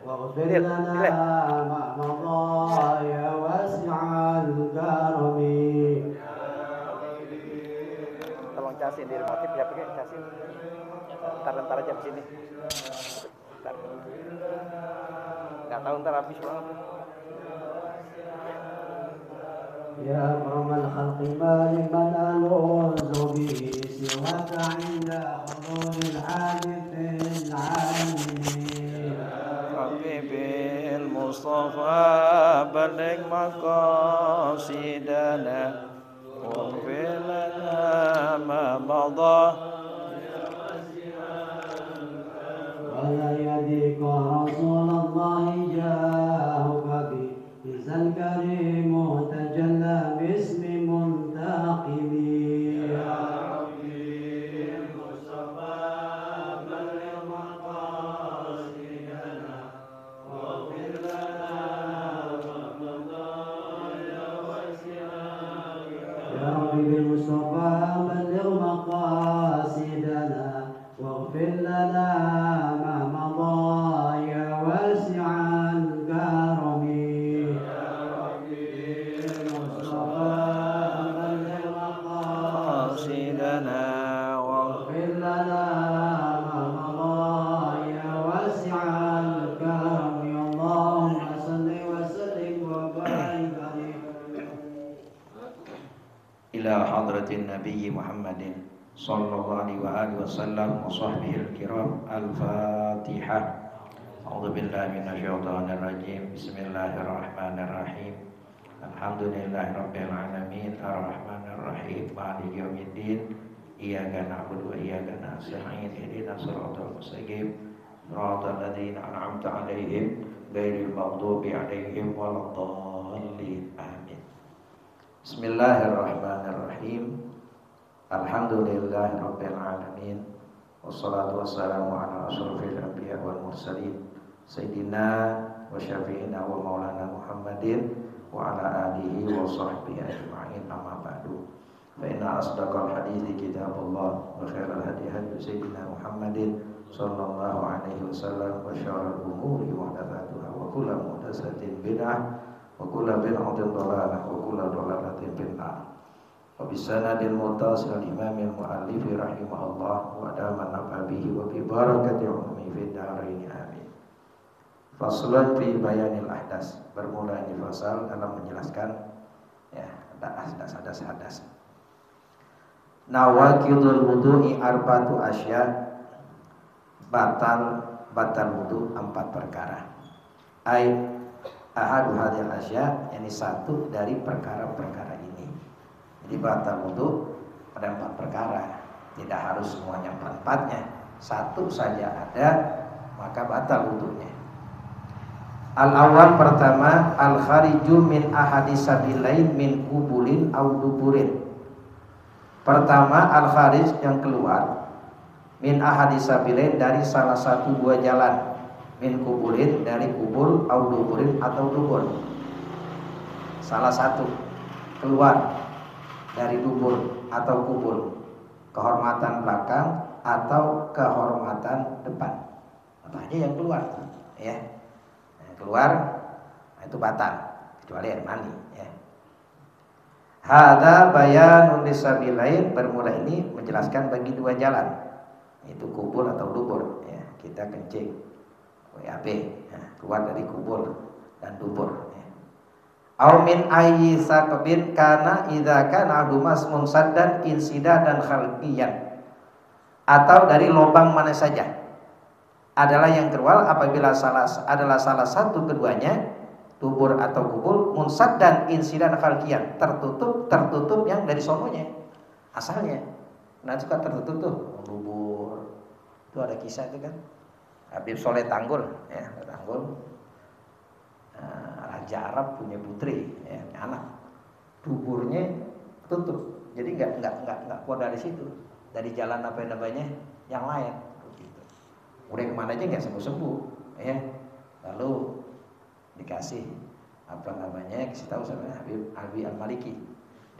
واغفر لنا ما مضى يا واسع الكرم. Tolong casin di motif ya, pakai casin. Ntar aja di sini. Ntar. Nggak tahu ntar habis banget. يا أكرم الخلق ما لمن ألوذ به سواك عند حضور الحادث العالمين. حبيبي المصطفى بلغ مقاصدنا واغفر لنا ما مضى. ولا يديك رسول الله جاءك بإذا الكريم تجلى باسم منتقم. يا ربي المصطفى بلغ مقاصدنا واغفر لنا ما مضى يا واسع. يا ربي بالمصطفى بلغ مقاصدنا واغفر لنا ما مضى يا واسع الكرم. يا ربي بالمصطفى بلغ مقاصدنا واغفر لنا ما مضى يا واسع الكرم. اللهم صل وسلم وبارك عليه إلى حضرة النبي محمد صلى الله عليه وسلم وصحبه الكرام. الفاتحة. أعوذ بالله من الشيطان الرجيم. بسم الله الرحمن الرحيم. الحمد لله رب العالمين الرحمن الرحيم مالك يوم الدين. إياك نعبد وإياك نستعين اهدنا الصراط المستقيم صراط الذين أنعمت عليهم غير المغضوب عليهم ولا الضالين. آمين. Bismillahirrahmanirrahim. Alhamdulillahirabbil alamin. Wassalatu wassalamu ala asyrofil anbiya wal mursalin sayyidina wa syafi'ina wa maulana Muhammadin wa ala alihi wa sahbihi ajma'in. Amma ba'du. Fa inna asdaqal hadithi kitabullah wa khairal hadi hadi sayyidina Muhammadin sallallahu alaihi wasallam wa syarrul umuri muhdatsatuha wa kullu muhdatsatin bid'ah wa kullu bid'atin dhalalah wa kullu dhalalatin finnar. Wa bisanadil muttasil imamil muallif rahimahullah wa daman nafabihi wa bi barakati ummi fid dharain amin. Faslun fi bayanil ahdas. Bermula ini fasal dalam menjelaskan ya hadas. Nawaqidul wudu'i arba'atu asya. Batal wudu 4 perkara. Ahadu hadhil asya, yani satu dari perkara-perkara ini. Jadi batal wudu ada 4 perkara. Tidak harus semuanya 4-4-nya. Satu saja ada maka batal wudunya. Al-awwal pertama al-khariju min ahadis sabilain min kubulin aw duburin. Pertama al-kharij yang keluar min ahadis sabilain dari salah satu 2 jalan. Min kubulin dari kubur au duburin atau dubur. Salah satu keluar dari dubur atau kubur, kehormatan belakang atau kehormatan depan. Apa aja yang keluar ya. Nah, keluar itu batal kecuali air mani ya. Hadza bayanun lisabilain. Bermula ini menjelaskan bagi 2 jalan, itu kubur atau dubur ya. Kita kencing WAB ya, keluar dari kubur dan dubur ya. Au min ayyi saqbin kana idza kana dumas munsaddan insidadan khalqiyan. Atau dari lubang mana saja adalah yang keluar apabila adalah salah satu keduanya, dubur atau kubur, munsaddan insidan khalqiyan, tertutup yang dari sononya asalnya. Nah suka tertutup tuh dubur. Itu ada kisah itu kan. Habib Soleh Tanggul ya, Tanggul Raja Arab punya putri ya, anak duburnya tutup, jadi nggak keluar dari situ, dari jalan apa namanya yang lain gitu. Udah kemana aja nggak sembuh ya, lalu dikasih apa namanya, kasih tahu sama Habib Al-Maliki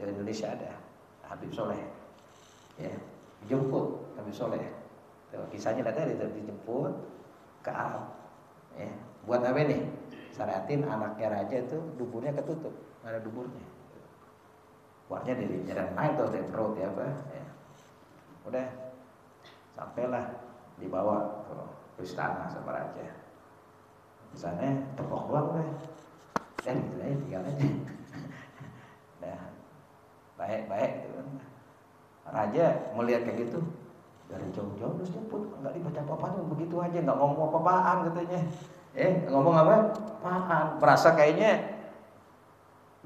di Indonesia ada Habib Soleh ya, dijemput Habib Soleh. Tuh, kisahnya ada dijemput ke Arab ya, Buat apa nih? Syariatin anaknya raja itu duburnya ketutup, nggak ada duburnya. Keluarnya dari jalan naik tuh dari perut ya apa? Ya. Udah sampailah dibawa ke istana sama raja. Di sana tepok doang deh. Dan gitu aja tinggal aja. Nah, baik gitu kan. Raja melihat kayak gitu dari jauh-jauh terus jemput, nggak dibaca apa-apa begitu aja, nggak ngomong apa-apaan katanya. Ngomong apa? Apaan? Merasa kayaknya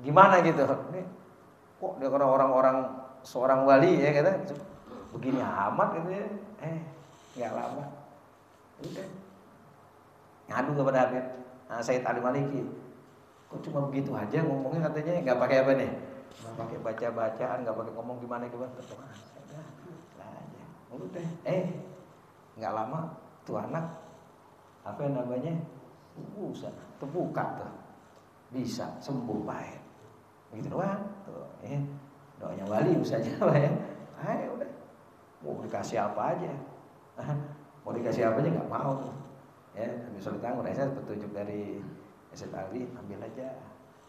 gimana gitu. Nih, kok dia orang-orang seorang wali ya kata, begini amat gitu ya. Nggak lama, udah ngadu kepada Habib Said Ali Maliki. Kok cuma begitu aja ngomongnya katanya, nggak pakai apa nih? Nggak pakai baca-bacaan, nggak pakai ngomong gimana. Udah, nggak lama tuh anak apa yang namanya terbuka tuh, bisa sembuh baik, begitu doang tuh, doanya wali misalnya, ya, udah mau dikasih apa aja, mau dikasih apa aja nggak mau, ya, habis sholat tanggung, saya petunjuk dari Said Ali, ambil aja,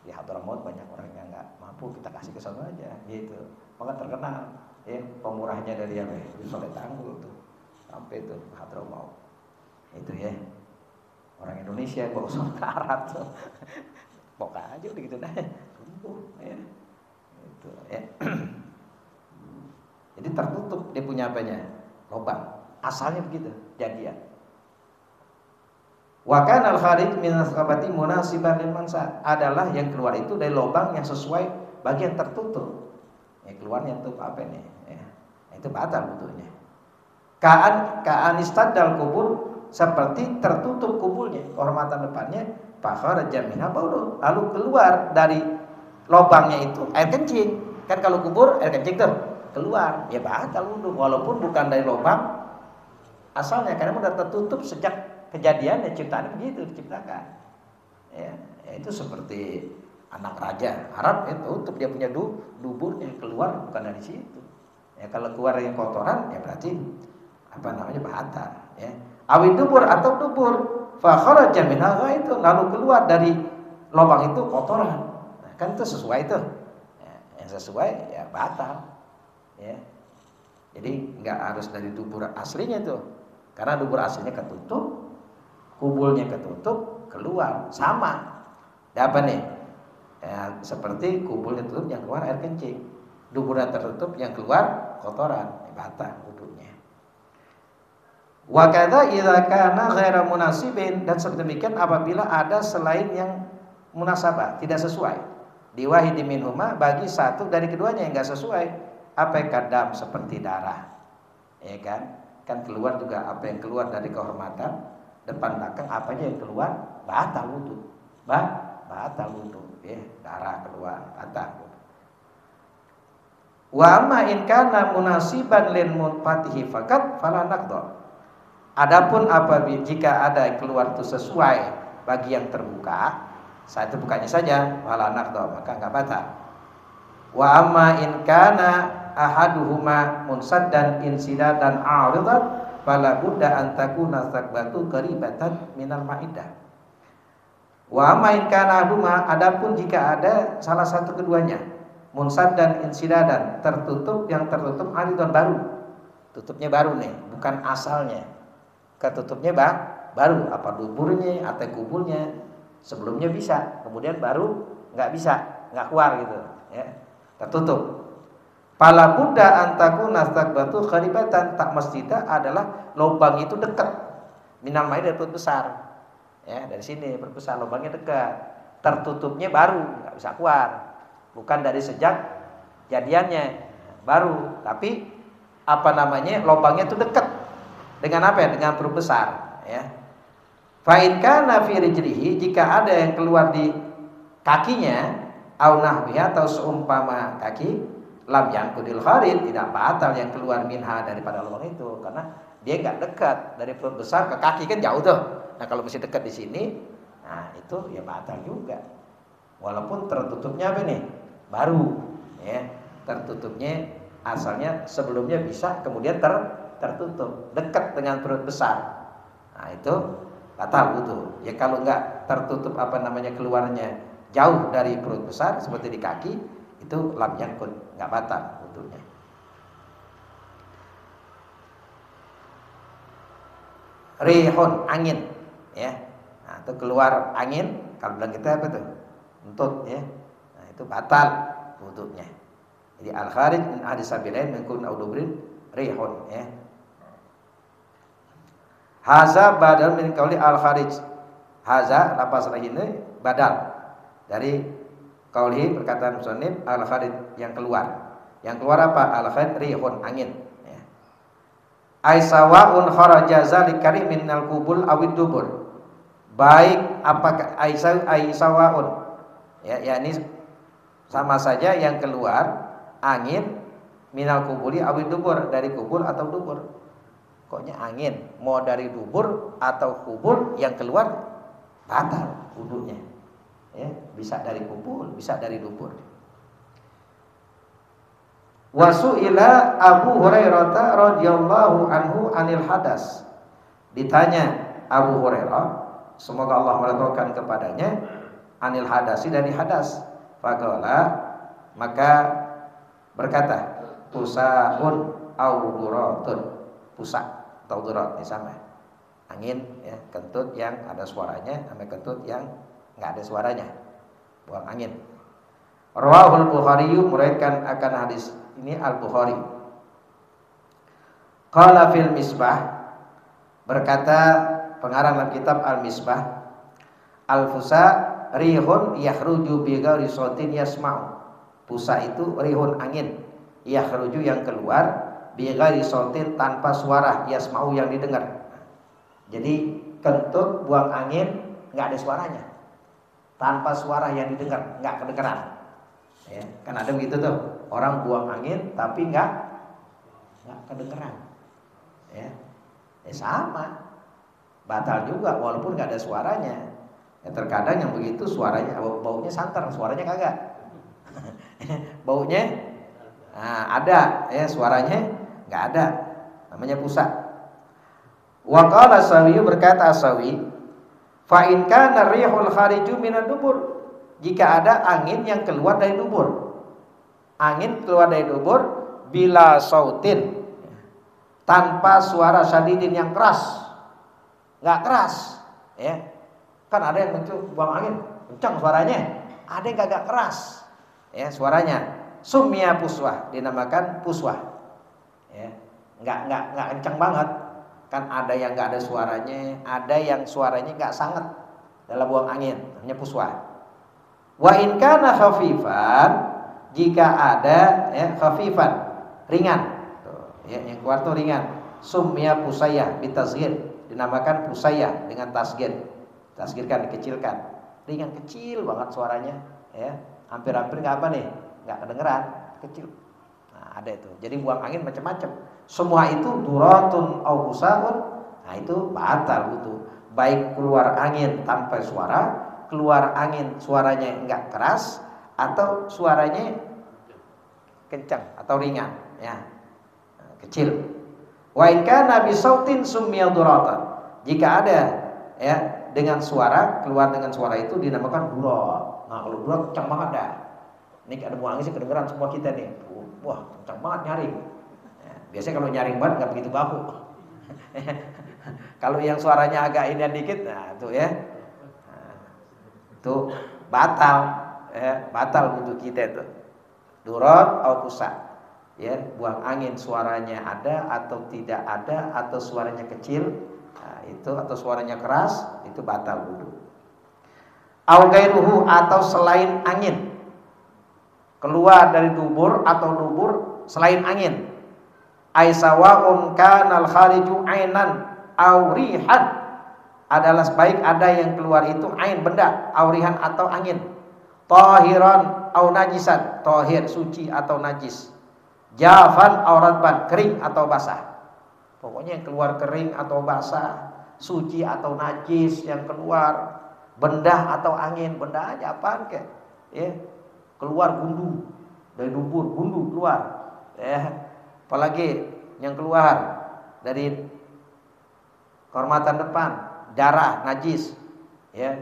di Hadramaut banyak orang yang nggak mampu, kita kasih ke sana aja, gitu, maka terkenal. Pemurahnya dari apa? Di Soleh Tanggul tuh, sampai tuh Hadramaut. Itu ya. Orang Indonesia bawa ke Arab tuh. Pokoknya aja udah gitu dah. Sembuh ya. Itu ya. Jadi tertutup dia punya apanya? Lubang. Asalnya begitu, jadian. Wa kana al-kharij min asqabati munasiban lil mansa, adalah yang keluar itu dari lubang yang sesuai bagian tertutup. Keluarnya tuh apa nih? Itu batal wudunya. Ka'an istadal kubur, seperti tertutup kuburnya, kehormatan depannya, fakharaja minha baulu, lalu keluar dari lubangnya itu air kencing. Kan kalau kubur air kencing tuh keluar, ya batal wudu walaupun bukan dari lubang asalnya, karena udah tertutup sejak kejadiannya, ciptaan begitu diciptakan. Ya, itu seperti anak raja Arab itu tutup, dia punya duburnya, keluar bukan dari situ. Ya kalau keluar yang kotoran ya berarti apa namanya batal, ya. Awid dubur atau dubur, fa kharaja minha itu, lalu keluar dari lubang itu kotoran. Nah, kan itu sesuai itu. Ya, yang sesuai ya batal. Ya. Jadi enggak harus dari dubur aslinya tuh. Karena dubur aslinya ketutup, kubulnya ketutup, keluar sama. Ya apa nih? Ya, seperti kubulnya tutup yang keluar air kencing, duburnya tertutup yang keluar kotoran, batal wudunya. Wa kadza idza kana ghaira munasibin, dan sedemikian apabila ada selain yang munasabah, tidak sesuai. Diwahidi minhuma, bagi satu dari keduanya yang enggak sesuai. Apa yang kadam seperti darah. Ya kan? Kan keluar juga apa yang keluar dari kehormatan depan belakang, apa aja yang keluar batal wudu. Batal wudu. Ya, darah keluar batal. Wa amma in kana munasiban lil munfatihi faqat fala naqdha. Adapun apabila jika ada yang keluar itu sesuai bagi yang terbuka, saat itu bukanya saja, fala naqdha, maka enggak batal. Wa amma in kana ahaduhuma munsaddan insidadan a'ridan fala budda an takuna sakbatu qaribatan minal ma'idah. Wa main kana duma, adapun jika ada salah satu keduanya, munsad dan insidadan, tertutup, yang tertutup aridon baru, tutupnya baru nih, bukan asalnya, ketutupnya baru, apa duburnya atau kuburnya sebelumnya bisa, kemudian baru nggak bisa, nggak keluar gitu, ya, tertutup. Pala buddha antaku nastakbatu kharibatan, tak mestidah adalah lubang itu dekat, minal ma'i dari perut besar. Ya, dari sini berbesar, lubangnya dekat, tertutupnya baru, nggak bisa keluar, bukan dari sejak jadiannya baru, tapi apa namanya, lubangnya itu dekat dengan apa ya, dengan perut besar, ya. Fa in kana fi rijlihi, jika ada yang keluar di kakinya, au nahwi, atau seumpama kaki, lam yanqudil kharid, tidak batal yang keluar minha daripada lubang itu, karena dia nggak dekat dari perut besar ke kaki, kan jauh tuh. Nah kalau masih dekat di sini, nah itu ya batal juga. Walaupun tertutupnya apa nih? Baru, ya. Tertutupnya asalnya sebelumnya bisa, kemudian tertutup, dekat dengan perut besar. Nah itu batal wudu. Ya kalau enggak tertutup keluarnya jauh dari perut besar seperti di kaki, itu lam yangkut, enggak batal wudunya. Rihun, angin, ya. Nah, itu keluar angin, kalau bilang kita apa tuh? Entut, ya. Nah, itu batal wudunya. Jadi al-kharij min ahli sabilain min kun audubrin rihun, ya. Haza badal min qauli al-kharij. Haza lapas ini badal dari qauli perkataan musannif al-kharij yang keluar. Yang keluar apa? Al-kharij rihun, angin. Aisawaun kharaja zalikari minal kubul awid dubur. Baik apakah aisawaun, ya, yakni sama saja yang keluar angin minal kubuli awid dubur, dari kubul atau dubur. Pokoknya angin mau dari dubur atau kubul yang keluar batal wudunya. Ya, bisa dari kubul, bisa dari dubur. Wasu'ila Abu Hurairah radhiyallahu anhu anil hadas. Ditanya Abu Hurairah, semoga Allah meridhokan kepadanya, anil hadasi, dari hadas. Faqala, maka berkata, pusaun au duratun. Pusak atau durat ini sama. Angin, ya, kentut yang ada suaranya sama kentut yang enggak ada suaranya. Buang angin. Rawahul Bukhari, meriwayatkan akan hadis ini Al-Bukhari. Qala fil Misbah, berkata pengarang dalam kitab Al-Misbah, al-fusa rihun yakhruju bi ghairi sautin yasma'u. Pusa itu rihun, angin, yakhruju yang keluar, bi ghairi sautin tanpa suara, yasma'u yang didengar. Jadi kentut buang angin enggak ada suaranya. Tanpa suara yang didengar, enggak kedengaran. Ya, kan ada begitu tuh, orang buang angin tapi enggak kedengeran. Ya, sama, batal juga walaupun enggak ada suaranya. Ya, terkadang yang begitu suaranya baunya santer, suaranya kagak. Baunya ada, ya, suaranya enggak ada. Namanya pusat. Wa qala Asawi, berkata Asawi, fa in kana rihul khariju minad dubur. Jika ada angin yang keluar dari dubur, angin keluar dari dubur bila sautin, tanpa suara syadidin yang keras, nggak keras, ya, kan ada yang buang angin kencang suaranya, ada yang agak keras, ya, suaranya. Sumya puswah, dinamakan puswah, ya, nggak kencang banget, kan ada yang nggak ada suaranya, ada yang suaranya nggak sangat dalam buang angin, namanya puswah. Wa in kana khafifan, jika ada, ya, khafifan, ringan, tuh, ya, yang keluar tuh ringan, sumya pusayah bitasghir, dinamakan pusayah dengan tasghir. Tasghir kan dikecilkan, ringan, kecil banget suaranya, ya, hampir-hampir nggak apa nih, nggak kedengeran, kecil. Nah, ada itu. Jadi buang angin macam-macam. Semua itu duratun au busaun, nah itu batal wudu. Baik keluar angin tanpa suara, keluar angin suaranya enggak keras, atau suaranya kencang atau ringan, ya, kecil. Wa in kana bi sautin summiya duratan. Jika ada, ya, dengan suara, keluar dengan suara itu dinamakan durat. Nah, kalau durat kencang banget dah. Ini ada buang angin sih kedengeran semua kita nih. Wah, kencang banget nyaring. Ya, biasanya kalau nyaring banget enggak begitu baku. Kalau yang suaranya agak ini dikit, nah itu, ya, itu batal, ya, batal untuk kita itu. Durat au kusa, ya, buang angin suaranya ada atau tidak ada, atau suaranya kecil, nah, itu, atau suaranya keras, itu batal wudu. Au gairuhu, atau selain angin, keluar dari dubur atau dubur selain angin. Aisawaun kanal khariju ainan au rihan, adalah baik ada yang keluar itu ain, benda, aurihan atau angin, tahiran au najisan, tahir suci atau najis, jafan au radban, kering atau basah. Pokoknya yang keluar kering atau basah, suci atau najis yang keluar, benda atau angin, benda aja apaan kek, ya, keluar gundu dari dubur, gundu keluar, ya, apalagi yang keluar dari kehormatan depan, darah najis, ya,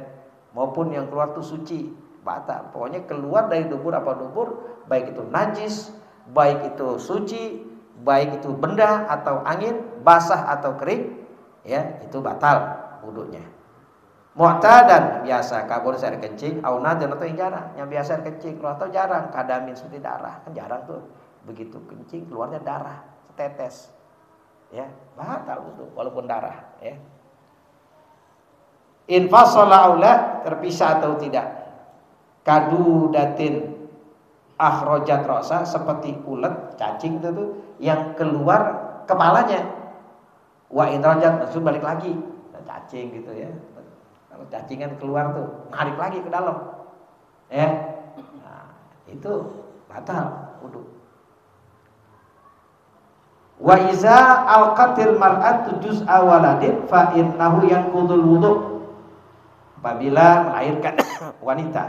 maupun yang keluar itu suci, batal. Pokoknya keluar dari dubur apa dubur, baik itu najis, baik itu suci, baik itu benda atau angin, basah atau kering, ya, itu batal wudunya. Mu'tadan biasa kabur air kencing, au nadir atau yang jarang, yang biasa air kencing keluar atau jarang, kadamin seperti darah, kan jarang tuh. Begitu kencing keluarnya darah setetes, ya, batal wudu walaupun darah, ya. Infasala aula, terpisah atau tidak. Kadu datin akhrajat rasa, seperti ulet cacing itu tuh yang keluar kepalanya. Wa inrajat, maksud balik lagi, cacing gitu ya. Kalau cacingan keluar tuh, narik lagi ke dalam, ya, nah, itu batal wudu. Wa iza alqatil mar'atu juz'a waladin fa innahu yanqudul wudu. Apabila melahirkan wanita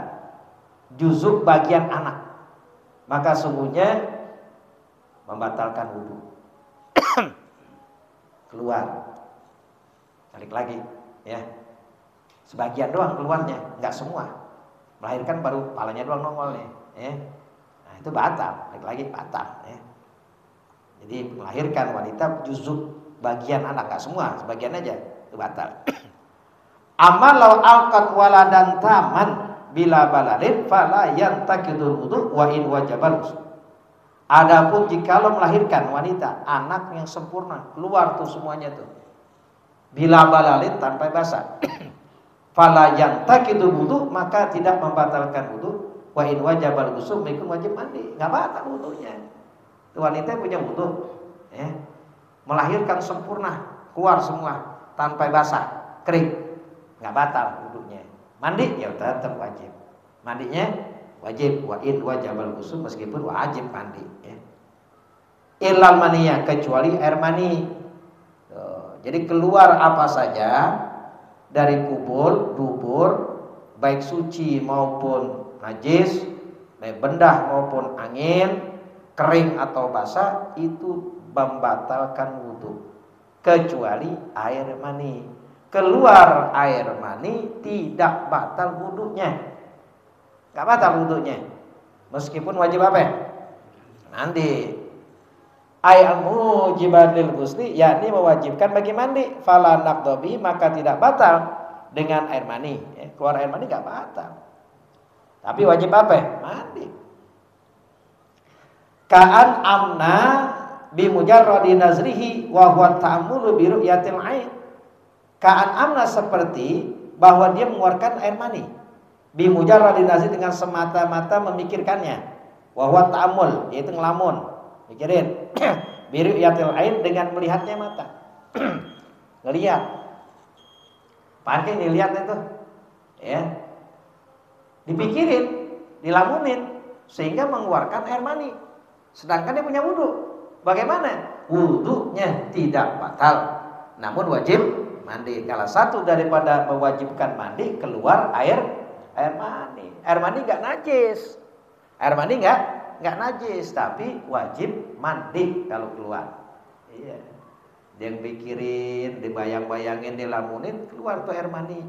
juzuk bagian anak, maka sungguhnya membatalkan wudu. Keluar, balik lagi, ya. Sebagian doang keluarnya, nggak semua. Melahirkan baru kepalanya doang nongol nih, ya. Nah, itu batal, balik lagi batal, ya. Jadi melahirkan wanita juzuk bagian anak, nggak semua, sebagian aja, itu batal. Amal law alqat waladan taman bila balalin fala yantakidul wudu wa in wajabal wudu. Adapun jikalau melahirkan wanita anak yang sempurna, keluar tuh semuanya tuh, bila balalin tanpa basah, fala yantakidul wudu, maka tidak membatalkan wudu, wa in wajabal wudu, mengikut wajib mandi, nggak batal wudunya. Wanita punya wudu, ya, melahirkan sempurna, keluar semua tanpa basah, kering, nggak batal wudunya. Mandi ya tetap wajib, mandinya wajib, wa in wajabal ghusl, meskipun wajib mandi, ya. Illal maniyah, kecuali air mani. Tuh, jadi keluar apa saja dari kubur, dubur, baik suci maupun najis, baik benda maupun angin, kering atau basah, itu membatalkan wudu, kecuali air mani. Keluar air mani tidak batal wudunya, nggak batal wudunya, meskipun wajib apa? Mandi. Ayat mujibatil ghusli, yakni mewajibkan bagi mandi. Fala naqdabi, maka tidak batal dengan air mani. Keluar air mani nggak batal, tapi wajib apa? Mandi. Ka'an amna bi mujarradi nazrihi wa huwa ta'ammulu bi ru'yatil ain. Ka'an amna, seperti bahwa dia mengeluarkan air mani, bi mujarradi nazri, dengan semata-mata memikirkannya, wa huwa ta'ammul, yaitu ngelamun, mikirin, bi ru'yatil ain, dengan melihatnya mata. Ngelihat. Pakai dilihat itu, ya. Dipikirin, dilamunin, sehingga mengeluarkan air mani. Sedangkan dia punya wudu. Bagaimana? Wudunya tidak batal, namun wajib mandi. Kalau satu daripada mewajibkan mandi, keluar air mani. Air mani nggak najis. Air mani nggak najis, tapi wajib mandi kalau keluar. Iya. Dia pikirin, dibayang-bayangin, dilamunin, keluar tuh air mani.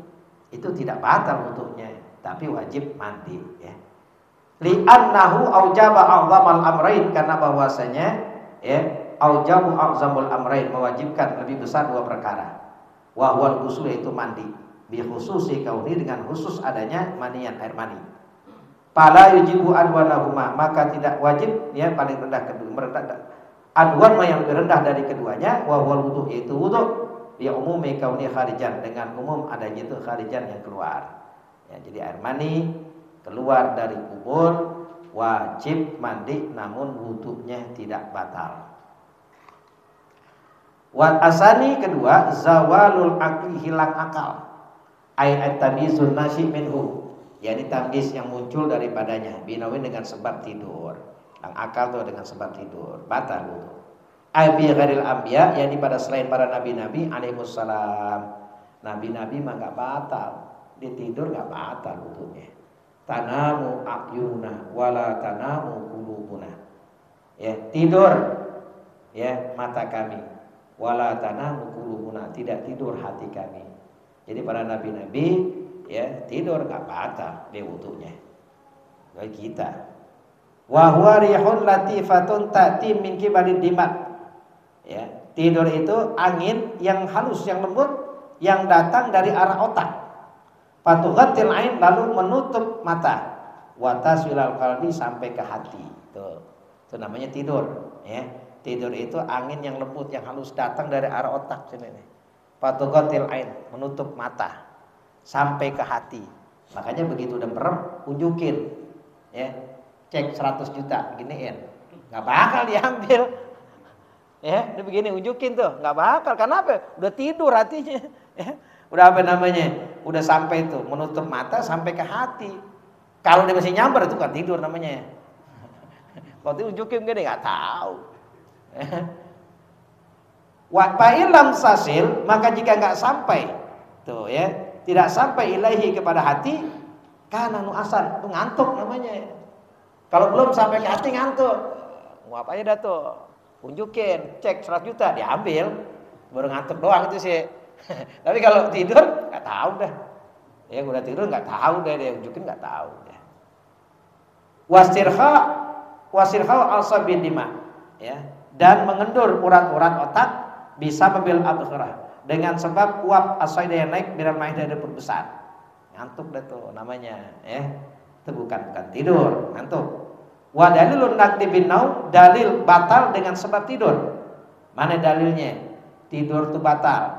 Itu tidak batal wudunya, tapi wajib mandi, ya. Li'annahu aujaba a'zamal amrain, karena bahwasanya, ya, aujabu a'zamul amrain, mewajibkan lebih besar dua perkara. Wa huwal ghusl, yaitu mandi, bi khususi kauni, dengan khusus adanya manian, air mani. Fala yujibu adwanahuma, maka tidak wajib, ya, paling rendah kedua, adwan yang lebih rendah dari keduanya, wa huwal wudu, yaitu wudu, ya, umumi kauni kharijan, dengan umum adanya itu kharijan, yang keluar, ya. Jadi air mani keluar dari kubur wajib mandi, namun wudunya tidak batal. Wa asani, kedua, zawalul akli, hilang akal, ay tamizun nasi minhu, yakni tamyiz yang muncul daripadanya, binawin, dengan sebab tidur. Hilang akal tuh dengan sebab tidur, batal wudu. Ay bi ghairil anbiya, yakni pada selain para nabi-nabi alaihissalam. Nabi-nabi mah enggak batal, dia tidur enggak batal wudunya. Tanamu a'yuna wala tanamu qulubuna, ya, tidur, ya, mata kami, wala tanamu qulubuna, tidak tidur hati kami. Jadi para nabi-nabi ya tidur nggak batal dia wudunya. Kayak kita. Wa huwa rihun latifatun ta'ti min kibalid dimak. Ya, tidur itu angin yang halus, yang lembut yang datang dari arah otak. Fatughatil ain, lalu menutup mata. Wa taswilal qalbi, sampai ke hati. Tuh. Itu namanya tidur, ya. Tidur itu angin yang lembut yang halus datang dari arah otak sini nih. Fatughatil ain, menutup mata sampai ke hati. Makanya begitu udah merem, unjukin. Ya. Cek 100 juta giniin. Enggak bakal diambil. Ya, dia begini unjukin tuh, enggak bakal. Karena apa? Udah tidur hatinya. Ya. Udah apa namanya? Udah sampai tuh, menutup mata sampai ke hati. Kalau dia masih nyamber itu kan tidur namanya. Kalau dia unjukin gini enggak tahu. Wa fa'ilam sasil, maka jika enggak sampai tuh ya, tidak sampai ilahi kepada hati, kana nuasan, itu ngantuk namanya. Kalau belum sampai ke hati ngantuk. Mau apa aja dah tuh. Unjukin, cek 100 juta diambil. Baru ngantuk doang itu sih. Tapi kalau tidur enggak tahu dah. Ya udah tidur enggak tahu deh, dia unjukin enggak tahu deh. Wasirha al-sabin dima, ya. Dan mengendur urat-urat otak bisa mobil abkhirah dengan sebab uap asaida yang naik biar main dari perut besar. Ngantuk dah tuh namanya, ya. Itu bukan tidur, ngantuk. Wa dalilun naqdi bin naum, dalil batal dengan sebab tidur. Mana dalilnya? Tidur itu batal.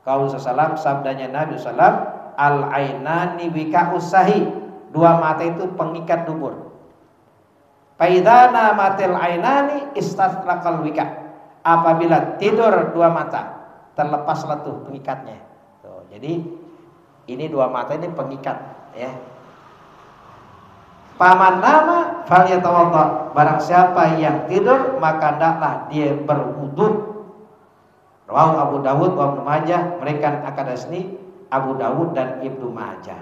Qaul sallallahu sabdanya Nabi sallallahu al-ainani wika'us sahi. Dua mata itu pengikat dubur. Faidana matil ainani istatlaqal wika. Apabila tidur dua mata, terlepaslah tuh pengikatnya. Tuh, jadi ini dua mata ini pengikat, ya. Paman nama fal yatawadda, barang siapa yang tidur maka hendaklah dia berwudu. Rawahu Abu Dawud wa Ibnu Majah, mereka akadasni Abu Dawud dan Ibnu Majah.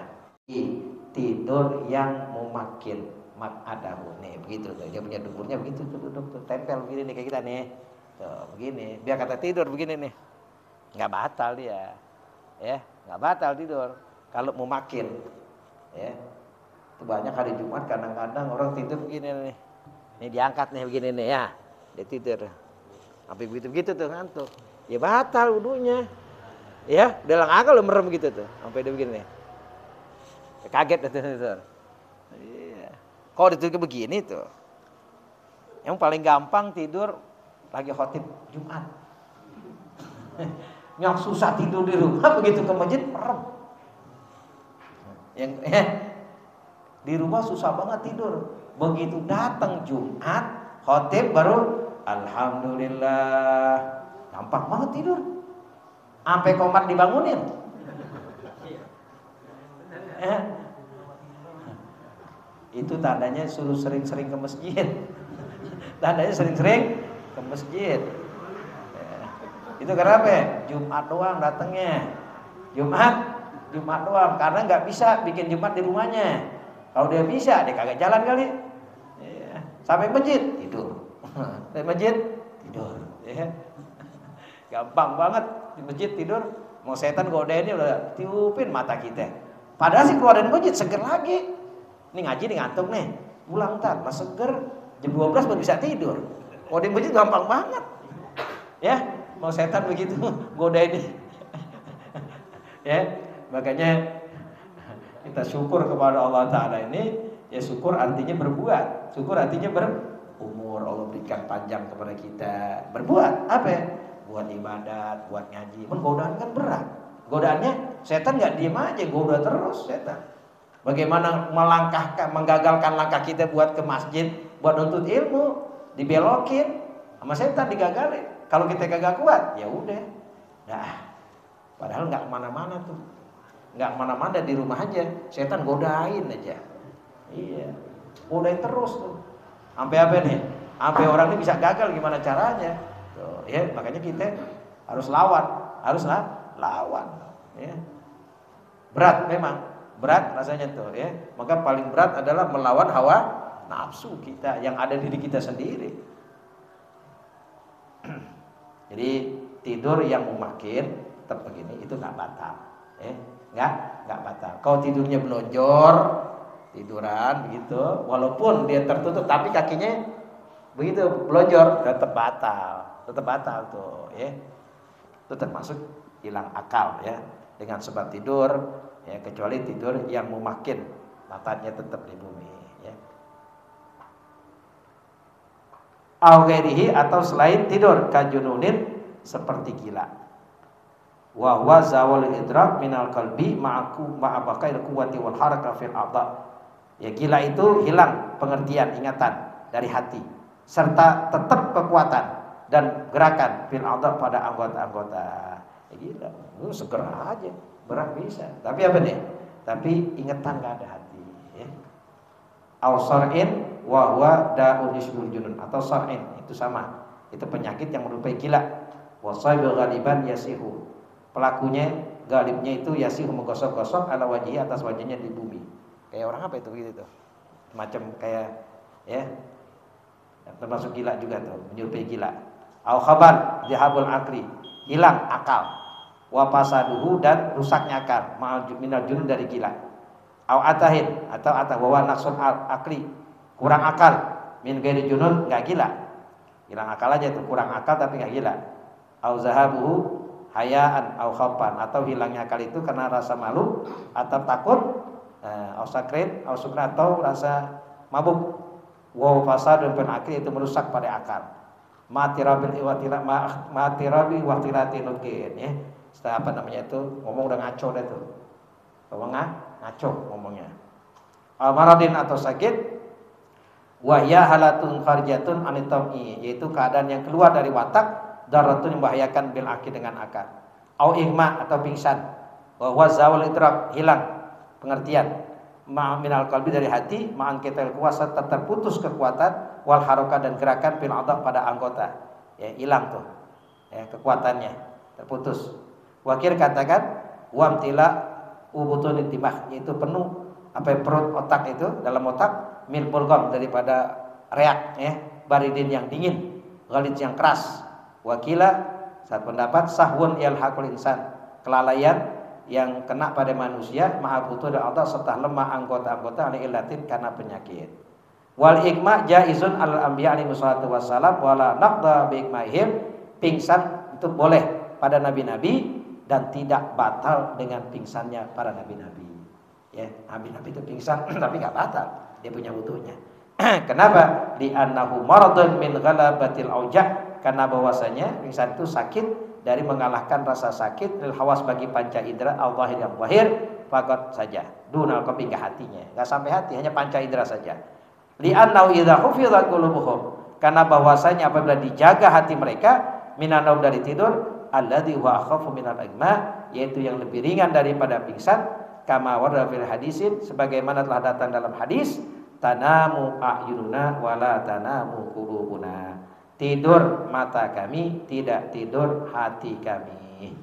Tidur yang mumakin makadahu nih, begitu tuh. Dia punya duburnya begitu tuh, duduk tuh, tempel begini nih kayak kita nih. Tuh, begini. Biar kata tidur begini nih. Enggak batal dia. Ya, enggak batal tidur kalau mumakin. Ya. Itu banyak hari Jumat kadang-kadang orang tidur begini nih. Ini diangkat nih begini nih ya. Dia tidur. Sampai begitu-begitu tuh ngantuk. Ya batal wudunya. Ya, udah akal lu merem gitu tuh. Sampai dia begini nih. Kaget tuh tidur. Iya. Kalau ditidur begini tuh. Yang paling gampang tidur lagi khotib Jumat. Yang susah tidur di rumah begitu ke masjid merem. Yang di rumah susah banget tidur. Begitu datang Jumat, khotib baru alhamdulillah. Gampang banget tidur. Sampai komat dibangunin. Itu tandanya suruh sering-sering ke masjid. Tandanya sering-sering ke masjid. Itu karena apa? Jumat doang datangnya. Jumat doang. Karena nggak bisa bikin Jumat di rumahnya. Kalau dia bisa, dia kagak jalan kali. Ya. Sampai masjid tidur. Sampai masjid tidur. Ya. Gampang banget di masjid tidur. Mau setan godainnya udah tiupin mata kita. Padahal sih keluar dari masjid seger lagi. Ini ngaji nih ngantuk nih. Pulang ntar, mas seger. Jam 12 baru bisa tidur. Kalau di masjid gampang banget. Ya, mau setan begitu godain. Ya, makanya kita syukur kepada Allah Ta'ala ini. Ya syukur artinya berbuat. Syukur artinya berumur. Allah berikan panjang kepada kita. Berbuat apa ya? Buat ibadat, buat ngaji. Godaan kan berat. Godaannya setan gak diem aja, goda terus setan. Bagaimana menggagalkan langkah kita buat ke masjid, buat nuntut ilmu, dibelokin sama setan, digagalin. Kalau kita kagak kuat, ya udah. Nah, padahal nggak kemana-mana tuh, nggak kemana-mana, di rumah aja. Setan godain aja. Iya, godain terus tuh. Sampai apa nih? Sampai orang ini bisa gagal, gimana caranya? Tuh, ya makanya kita harus lawan, lawan. Ya. Berat memang. Berat rasanya tuh ya. Maka paling berat adalah melawan hawa nafsu kita yang ada di diri kita sendiri. Jadi tidur yang memakin tetap begini itu nggak batal. Nggak batal. Kalau tidurnya belonjor, tiduran begitu, walaupun dia tertutup tapi kakinya begitu belonjor, tetap batal tuh, ya. Itu termasuk hilang akal, ya, dengan sebab tidur, ya, kecuali tidur yang mumakin, matanya tetap di bumi, ya. Augerihi atau selain tidur, kajununin seperti gila. Wa huwa zawal idrak minal qalbi ma'abaqail quwwati wal haraka fil a'dha. Ya, gila itu hilang pengertian, ingatan dari hati serta tetap kekuatan dan gerakan fil a'dha pada anggota-anggota. Ya, gila, lu segera aja, berat bisa. Tapi apa nih? Tapi ingatan enggak ada hati, ya. Au sar'in wa huwa da'un yusbul junun, atau sar'in itu sama. Itu penyakit yang menyerupai gila. Wa sahibu ghaliban yasihu. Pelakunya, galibnya itu yasihu, menggosok-gosok ala wajhi, atas wajahnya di bumi. Kayak orang apa itu begitu tuh? Macam kayak, ya, termasuk gila juga tuh, menyerupai gila. Au khabar dihabul akli, hilang akal. Wa fasaduhu, dan rusaknya akal, minal junun dari gila. Au atahin, atau wawa naqsul akli, kurang akal, min ghairi junun, enggak gila. Hilang akal aja tuh, kurang akal tapi enggak gila. Au zahabuhu hayaan au khaufan, atau hilangnya akal itu karena rasa malu atau takut, au sakrin au sukra, atau rasa mabuk. Wa fasadun fil akli, itu merusak pada akal. Matirabil iwatira matirabi watirati nukin, ya. Setelah apa namanya itu, ngomong udah ngaco deh tuh. Ngomong ngaco ngomongnya. Maradin atau sakit, wahya halatun kharijatun anitami, yaitu keadaan yang keluar dari watak, daratun yang membahayakan bil akil dengan akal. Au ihma, atau pingsan. Wa huwa zawal idrak, hilang pengertian, minal qalbi dari hati, ma'an kital kuasa, terputus kekuatan, wal haroka, dan gerakan fil adha pada anggota, ya, hilang tuh, ya, kekuatannya terputus. Wakil katakan wamtila ubutun timah, yaitu penuh apa, perut otak itu, dalam otak, min bulgam, daripada reak, ya, baridin yang dingin, ghalid yang keras. Wakila, saat pendapat, sahwun yalhaqul insan, kelalaian yang kena pada manusia, ma'abutu dan Allah, serta lemah anggota-anggota ali ilatin, karena penyakit. Wal ikma jaizun al anbiya alaihi wassalatu wassalam wala naqda bi ikmaihim, pingsan itu boleh pada nabi-nabi dan tidak batal dengan pingsannya para nabi-nabi, ya. Nabi-nabi itu pingsan tapi enggak batal, dia punya wudunya. Kenapa? Di annahu maradun min ghalabatil auja', karena bahwasanya pingsan itu sakit dari mengalahkan rasa sakit lil hawas, bagi panca indera al-zahir yang zahir, faqat saja, dunal qalbi, enggak hatinya, enggak sampai hati, hanya panca indera saja. Li annahu idza hufidhat qulubuhum, karena bahwasanya apabila dijaga hati mereka, minanaum, dari tidur, alladzi huwa akhafu minal igma, yaitu yang lebih ringan daripada pingsan, kama warada fil hadisin, sebagaimana telah datang dalam hadis, tanamu a'yununa wala tanamu qulubuna, tidur mata kami, tidak tidur hati kami.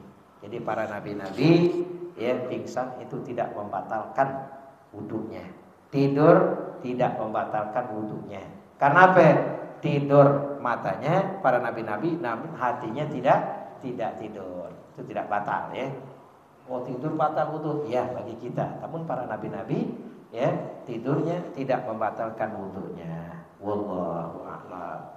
Jadi para nabi-nabi, ya, pingsan itu tidak membatalkan wudunya, tidur tidak membatalkan wudunya. Karena apa? Tidur matanya para nabi-nabi, namun hatinya tidak tidur, itu tidak batal, ya. Oh, tidur batal wudu, ya, bagi kita. Namun para nabi-nabi, ya, tidurnya tidak membatalkan wudunya. Wallahu a'lam.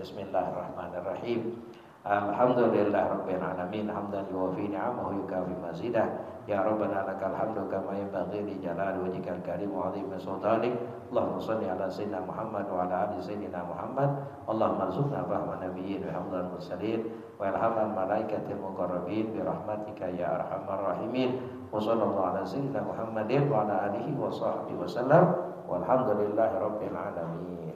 Bismillahirrahmanirrahim. Alhamdulillahirabbil alamin, hamdan yuwafi ni'amahu yukafi mazidah. Ya Rabbana lakal hamdu kama yanbaghi li jalali wajhikal karim wa 'azimi sultanik. Allahumma shalli ala sayyidina Muhammad wa ala ali sayyidina Muhammad. Allahumma arzuqna fahma nabiyyin wa hamdal mursalin wa ilhamal malaikatil muqarrabin bi rahmatika ya arhamar rahimin. Wa sallallahu ala sayyidina Muhammadin wa ala alihi wa sahbihi wa sallam. Walhamdulillahirabbil alamin.